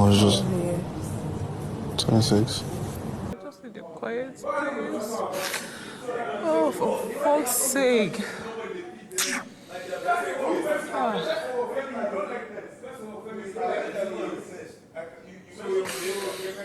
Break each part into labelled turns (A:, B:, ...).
A: was just 26.
B: Just need a quiet place. Oh, for fuck's sake.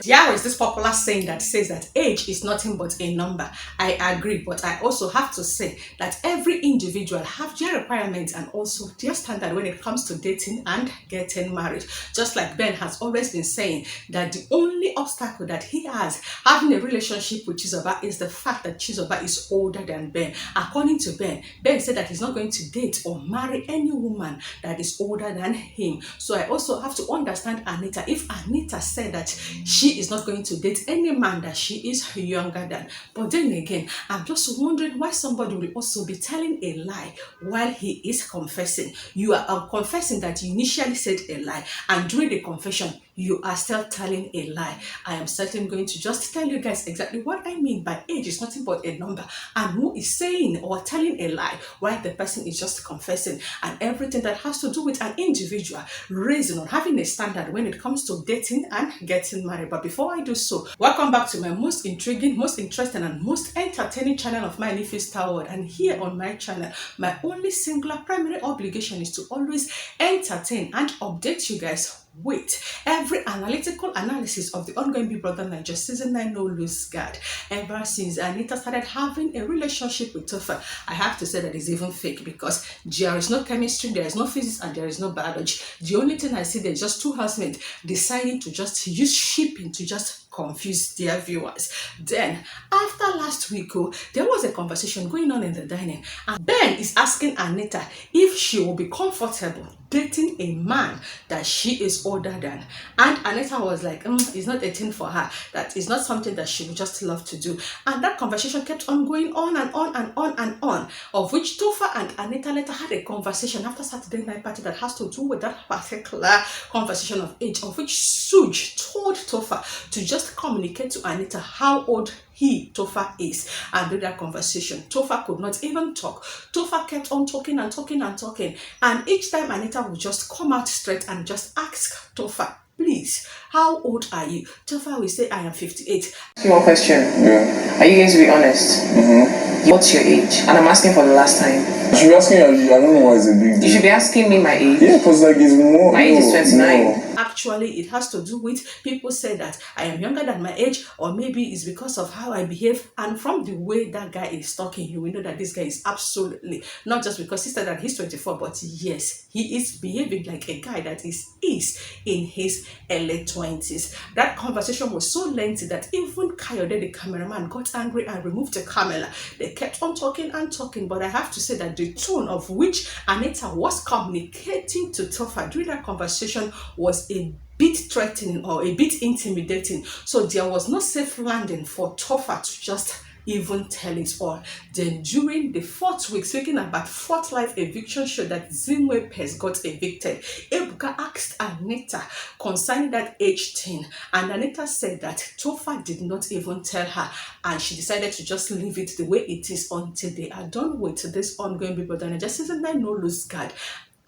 C: There is this popular saying that says that age is nothing but a number. I agree, but I also have to say that every individual have their requirements and also their standard when it comes to dating and getting married. Just like Ben has always been saying that the only obstacle that he has having a relationship with Chizoba is the fact that Chizoba is older than Ben. According to Ben, Ben said that he's not going to date or marry any woman that is older than him. So I also have to understand Anita. If Anita said that she is not going to date any man that she is younger than. But then again, I'm just wondering why somebody will also be telling a lie while he is confessing. You are confessing that you initially said a lie, and during the confession, you are still telling a lie. I am certainly going to just tell you guys exactly what I mean by age is nothing but a number, and who is saying or telling a lie while the person is just confessing, and everything that has to do with an individual raising or having a standard when it comes to dating and getting married. But before I do so, welcome back to my most intriguing, most interesting, and most entertaining channel of my Nifi Star World. And here on my channel, my only singular primary obligation is to always entertain and update you guys with every analytical analysis of the ongoing Big Brother Nigeria season 9 No Lose Guard. Ever since Anita started having a relationship with Topher, I have to say that it's even fake, because there is no chemistry, there is no physics, and there is no biology. The only thing I see there is just two housemates deciding to just use shipping to just confuse their viewers. Then after last week, there was a conversation going on in the dining, and Ben is asking Anita if she will be comfortable dating a man that she is older than, and Anita was like, it's not a thing for her, that is not something that she would just love to do. And that conversation kept on going on and on and on and on, of which Topher and Anita later had a conversation after Saturday night party that has to do with that particular conversation of age, of which Suj told Topher to just communicate to Anita how old Topher is. And during that conversation, Topher could not even talk. Topher kept on talking and talking and talking, and each time Anita would just come out straight and just ask Topher, please, how old are you? Topher will say, I am 58.
D: One question.
A: Yeah.
D: Are you going to be honest? What's your age? And I'm asking for the last time.
A: You should be asking, I don't know why it's a big deal.
D: You should be asking me my age.
A: Yeah, because like it's more.
D: My age is 29.
C: Actually, it has to do with people say that I am younger than my age, or maybe it's because of how I behave. And from the way that guy is talking, you will know that this guy is absolutely, not just because he said that he's 24, but yes, he is behaving like a guy that is in his early 20s. That conversation was so lengthy that even Kayode, the cameraman, got angry and removed the camera. They kept on talking and talking, but I have to say that the tone of which Anita was communicating to Topher during that conversation was a bit threatening or a bit intimidating. So there was no safe landing for Topher to just even tell it all. Then during the 4th week, speaking about 4th live eviction show that ZINNE Pez got evicted, Ebuka asked Anita concerning that age thing, and Anita said that Topher did not even tell her, and she decided to just leave it the way it is until they are done with this ongoing Big Brother Nigeria season 9 No Lose Guard.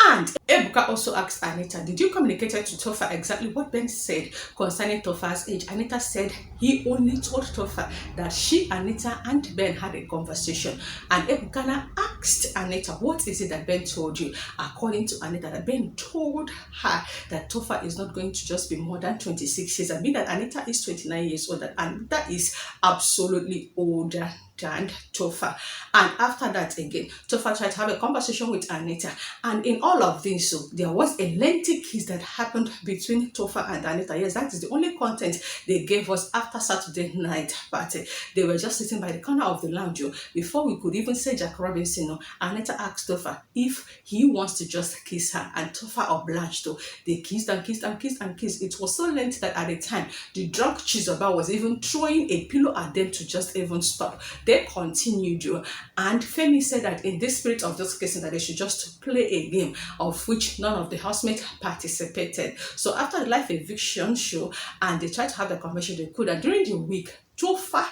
C: And Ebuka also asked Anita, did you communicate to Topher exactly what Ben said concerning Topher's age? Anita said he only told Topher that she, Anita, and Ben had a conversation. And Ebuka asked Anita, what is it that Ben told you? According to Anita, that Ben told her that Topher is not going to just be more than 26 years. I mean that Anita is 29 years old, and Anita is absolutely older than Topher. And after that again, Topher tried to have a conversation with Anita, and in all of this, so there was a lengthy kiss that happened between Topher and Anita. Yes, that is the only content they gave us after Saturday night party. They were just sitting by the corner of the lounge. Before we could even say Jack Robinson, Anita asked Topher if he wants to just kiss her, and Topher obliged. They kissed and kissed and kissed and kissed. It was so lengthy that at the time, the drunk Chizoba was even throwing a pillow at them to just even stop. They continued, and Femi said that in this spirit of just kissing, that they should just play a game, of which none of the housemates participated. So after the live eviction show, and they tried to have the conversation they could, and during the week, Topher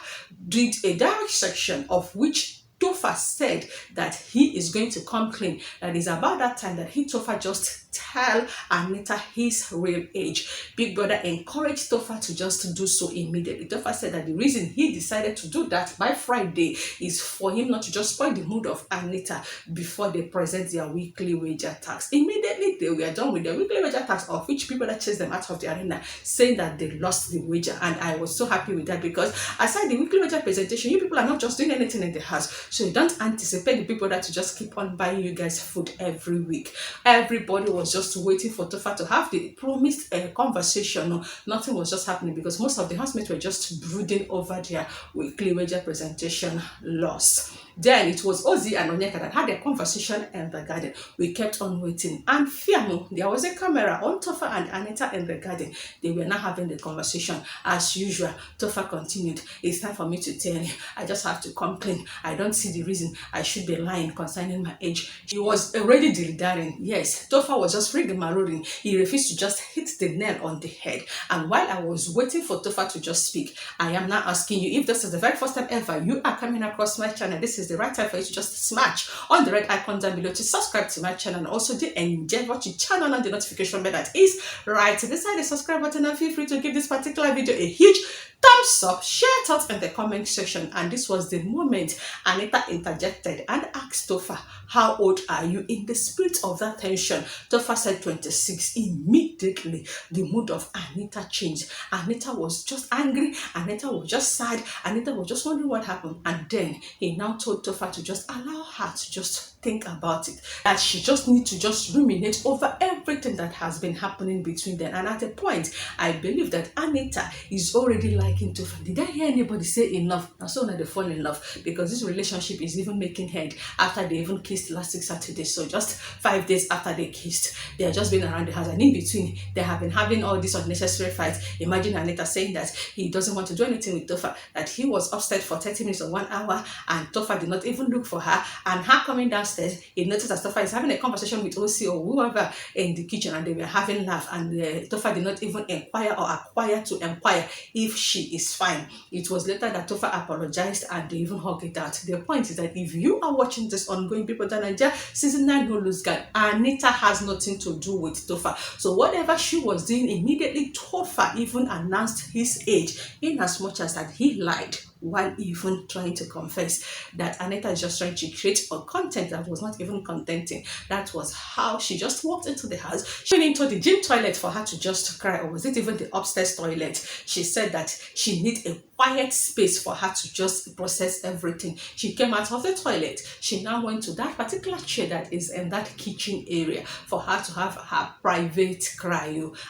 C: did a direct section of which Topher said that he is going to come clean. That is about that time that Topher just tell Anita his real age. Big Brother encouraged Topher to just do so immediately. Topher said that the reason he decided to do that by Friday is for him not to just spoil the mood of Anita before they present their weekly wager tax. Immediately they were done with their weekly wager tax, of which people that chased them out of the arena saying that they lost the wager, and I was so happy with that, because aside the weekly wager presentation, you people are not just doing anything in the house, so you don't anticipate the people that to just keep on buying you guys food every week. Everybody was just waiting for Topher to have the promised conversation. No, nothing was just happening because most of the housemates were just brooding over their weekly wager presentation loss. Then it was Ozzy and Onyeka that had a conversation in the garden. We kept on waiting. And fear, there was a camera on Topher and Anita in the garden. They were not having the conversation as usual. Topher continued. It's time for me to tell you. I just have to come clean. I don't see the reason I should be lying concerning my age. He was already delirious. Yes, Topher was just rigmaroling. He refused to just hit the nail on the head. And while I was waiting for Topher to just speak, I am now asking you, if this is the very first time ever you are coming across my channel, this is the right time for you to just smash on the red icon down below to subscribe to my channel, and also to endeavor to turn on the notification bell that is right beside the subscribe button, and feel free to give this particular video a huge thumbs up, share thoughts in the comment section. And this was the moment Anita interjected and asked Topher, how old are you? In the spirit of that tension, Topher said 26. Immediately, the mood of Anita changed. Anita was just angry. Anita was just sad. Anita was just wondering what happened. And then he now told Topher to just allow her to just think about it. That she just needs to just ruminate over everything that has been happening between them. And at a point, I believe that Anita is already liking Topher. Did I hear anybody say enough? And so now they fall in love, because this relationship is even making head after they even kissed last week Saturday. So just 5 days after they kissed, they are just been around the house, and in between they have been having all these unnecessary fights. Imagine Anita saying that he doesn't want to do anything with Topher, that he was upstairs for 30 minutes or 1 hour and Topher did not even look for her, and her coming downstairs, he noticed that Topher is having a conversation with OC or whoever in the kitchen, and they were having laugh, and Topher did not even inquire or acquire to inquire if she is fine. It was later that Topher apologized and they even hugged it out. The point is that if you are watching this ongoing People That Nigeria season 9 no lose guard, Anita has nothing to do with Topher. So whatever she was doing, immediately Topher even announced his age, in as much as that he lied while even trying to confess that Anita is just trying to create a content that was not even contenting. That was how she just walked into the house. She went into the gym toilet for her to just cry, or was it even the upstairs toilet? She said that she needs a quiet space for her to just process everything. She came out of the toilet. She now went to that particular chair that is in that kitchen area for her to have her private cry.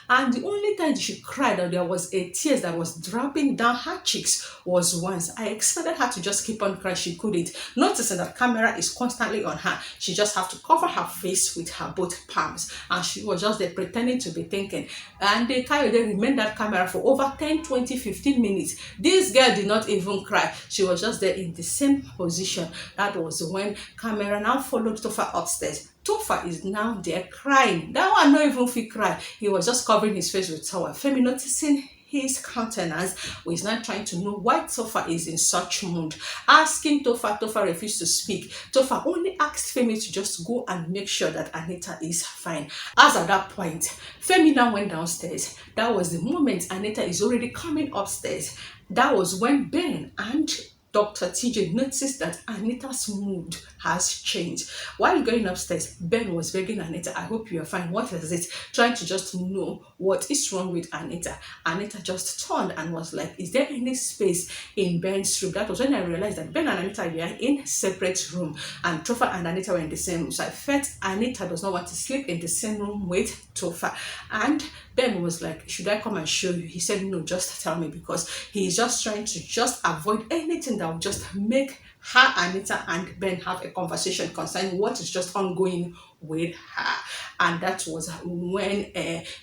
C: And the only time she cried that there was a tears that was dropping down her cheeks was once. I expected her to just keep on crying. She couldn't. Noticing that camera is constantly on her, she just have to cover her face with her both palms, and she was just there pretending to be thinking. And they remained that camera for over 10, 20, 15 minutes. This girl did not even cry. She was just there in the same position. That was when camera now followed Topher upstairs. Topher is now there crying. That one not even feel cry. He was just covering his face with towel. Femi, noticing his countenance, was now trying to know why Topher is in such mood. Asking Topher, Topher refused to speak. Topher only asked Femi to just go and make sure that Anita is fine. As at that point, Femi now went downstairs. That was the moment Anita is already coming upstairs. That was when Ben and Dr. TJ noticed that Anita's mood has changed. While going upstairs, Ben was begging Anita, I hope you are fine. What is it? Trying to just know what is wrong with Anita. Anita just turned and was like, is there any space in Ben's room? That was when I realized that Ben and Anita were in separate room, and Topher and Anita were in the same room. So I felt Anita does not want to sleep in the same room with Topher. And Ben was like, should I come and show you? He said, no, just tell me, because he's just trying to just avoid anything that will just make her, Anita, and Ben have a conversation concerning what is just ongoing with her. And that was when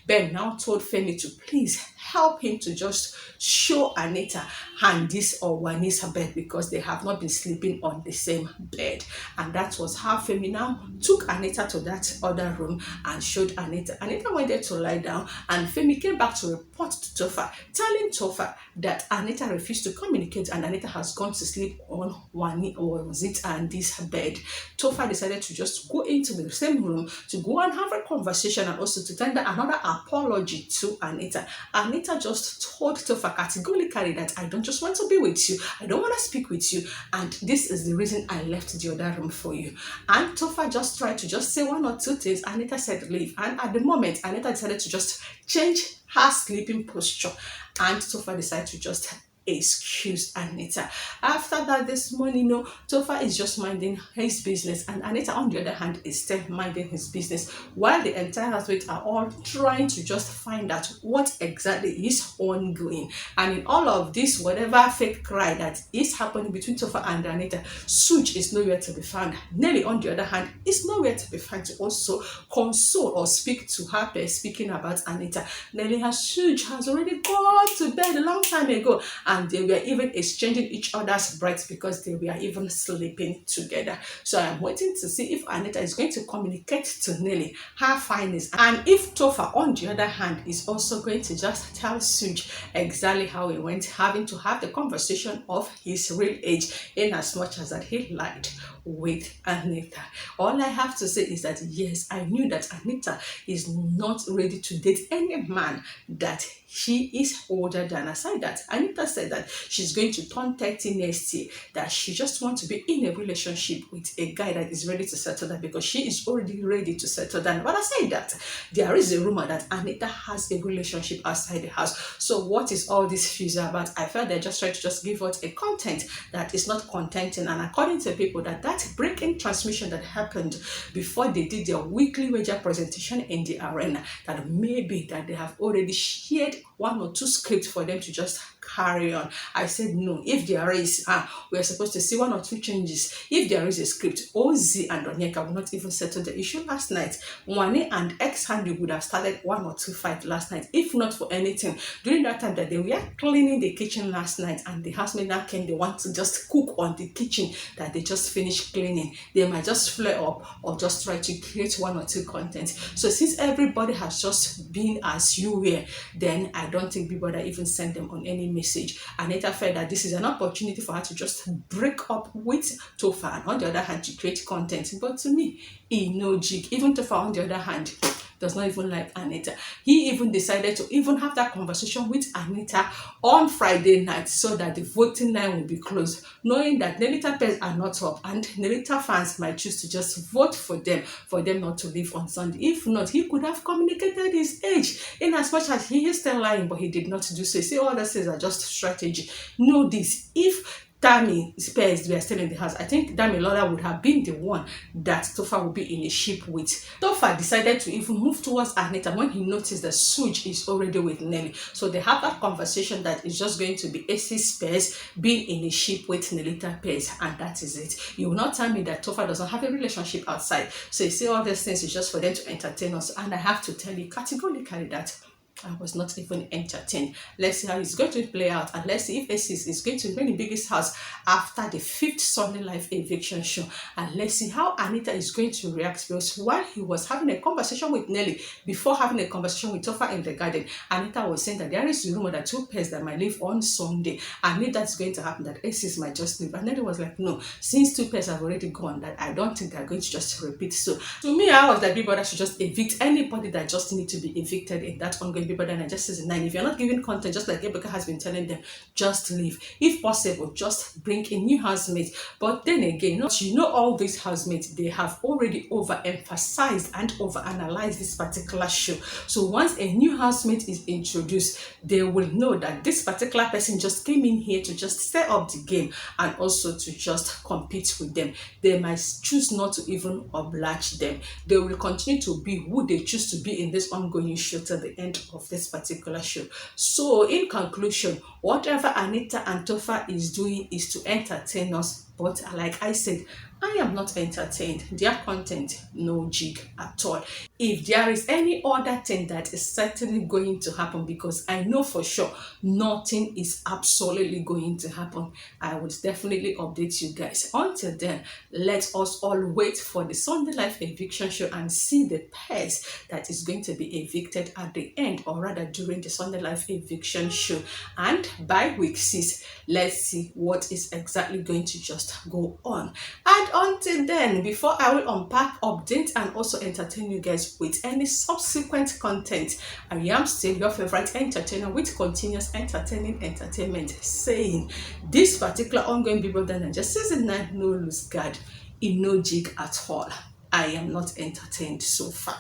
C: Ben now told Femi to please help him to just show Anita and this or Wanisa bed because they have not been sleeping on the same bed. And that was how Femi now took Anita to that other room and showed Anita. Anita went there to lie down, and Femi came back to report to Topher, telling Topher that Anita refused to communicate and Anita has gone to sleep on Wani or Zit and this bed. Topher decided to just go into the same room to go and have a conversation and also to tender another apology to Anita. Anita just told Topher categorically that I don't just want to be with you, I don't want to speak with you, and this is the reason I left the other room for you. And Topher just tried to just say one or two things. Anita said leave, and at the moment Anita decided to just change her sleeping posture, and Topher decided to just excuse Anita. After that, this morning, Topher is just minding his business, and Anita, on the other hand, is still minding his business, while the entire housemates are all trying to just find out what exactly is ongoing. And in all of this, whatever fake cry that is happening between Topher and Anita, Suj is nowhere to be found. Nelly, on the other hand, is nowhere to be found to also console or speak to her, speaking about Anita. Nelly and Suj has already gone to bed a long time ago, and they were even exchanging each other's brides because they were even sleeping together. So I'm waiting to see if Anita is going to communicate to Nelly her findings, and if Topher, on the other hand, is also going to just tell Suj exactly how he went, having to have the conversation of his real age, in as much as that he lied with Anita. All I have to say is that yes, I knew that Anita is not ready to date any man that she is older than. Aside that, Anita said that she's going to turn 30 next year, that she just wants to be in a relationship with a guy that is ready to settle down because she is already ready to settle down. But aside that, there is a rumor that Anita has a relationship outside the house. So what is all this fuse about? I felt they're just trying to just give out a content that is not contenting, and according to people, that breaking transmission that happened before they did their weekly wager presentation in the arena, that maybe that they have already shared one or two scripts for them to just carry on. I said no. If there is, we are supposed to see one or two changes. If there is a script, Oz and Onyeka will not even settle the issue last night. Wani and ex-Handy would have started one or two fights last night, if not for anything. During that time that they were cleaning the kitchen last night, and the housemaid now came, they want to just cook on the kitchen that they just finished cleaning. They might just flare up or just try to create one or two content. So since everybody has just been as you were, then I don't think people that even send them on any message. Anita felt that this is an opportunity for her to just break up with Topher, and on the other hand to create content. But to me, no jig. Even Topher, on the other hand, does not even like Anita. He even decided to even have that conversation with Anita on Friday night so that the voting line will be closed, knowing that Nelita pairs are not up and Nelita fans might choose to just vote for them not to leave on Sunday. If not, he could have communicated his age, in as much as he is still lying, but he did not do so. You see, all that says are just strategy. Know this: if Dami Spears were still in the house, I think Dami Lola would have been the one that Topher would be in a ship with. Topher decided to even move towards Anita when he noticed that Suj is already with Nelly. So they have that conversation that is just going to be AC Spears being in a ship with Nelita Spears, and that is it. You will not tell me that Topher doesn't have a relationship outside. So you see, all these things is just for them to entertain us, and I have to tell you categorically that I was not even entertained. Let's see how it's going to play out, and let's see if Aces is going to win the biggest house after the 5th Sunday Live eviction show. And let's see how Anita is going to react, because while he was having a conversation with Nelly, before having a conversation with Topher in the garden, Anita was saying that there is a rumor that 2 pairs that might leave on Sunday, and if that's going to happen, that Aces might just leave. And Nelly was like, no, since 2 pairs have already gone, that I don't think they're going to just repeat. So to me, I was like, people that should just evict anybody that just need to be evicted in that ongoing people. Then I just says 9. If you're not giving content, just like Rebecca has been telling them, just leave. If possible, just bring a new housemate. But then again, all these housemates, they have already overemphasized and overanalyzed this particular show. So once a new housemate is introduced, they will know that this particular person just came in here to just set up the game and also to just compete with them. They might choose not to even oblige them. They will continue to be who they choose to be in this ongoing show till the end of this particular show. So in conclusion, whatever Anita and Topher is doing is to entertain us, but like I said, I am not entertained. Their content, no jig at all. If there is any other thing that is certainly going to happen, because I know for sure nothing is absolutely going to happen, I would definitely update you guys. Until then, let us all wait for the Sunday Live eviction show and see the pairs that is going to be evicted at the end, or rather during the Sunday Live eviction show. And by week 6, let's see what is exactly going to just go on. And until then, before I will unpack, update, and also entertain you guys with any subsequent content, I am still your favorite entertainer with continuous entertaining entertainment, saying this particular ongoing Big Brother Naija season 9 no lose guard, in no jig at all. I am not entertained so far.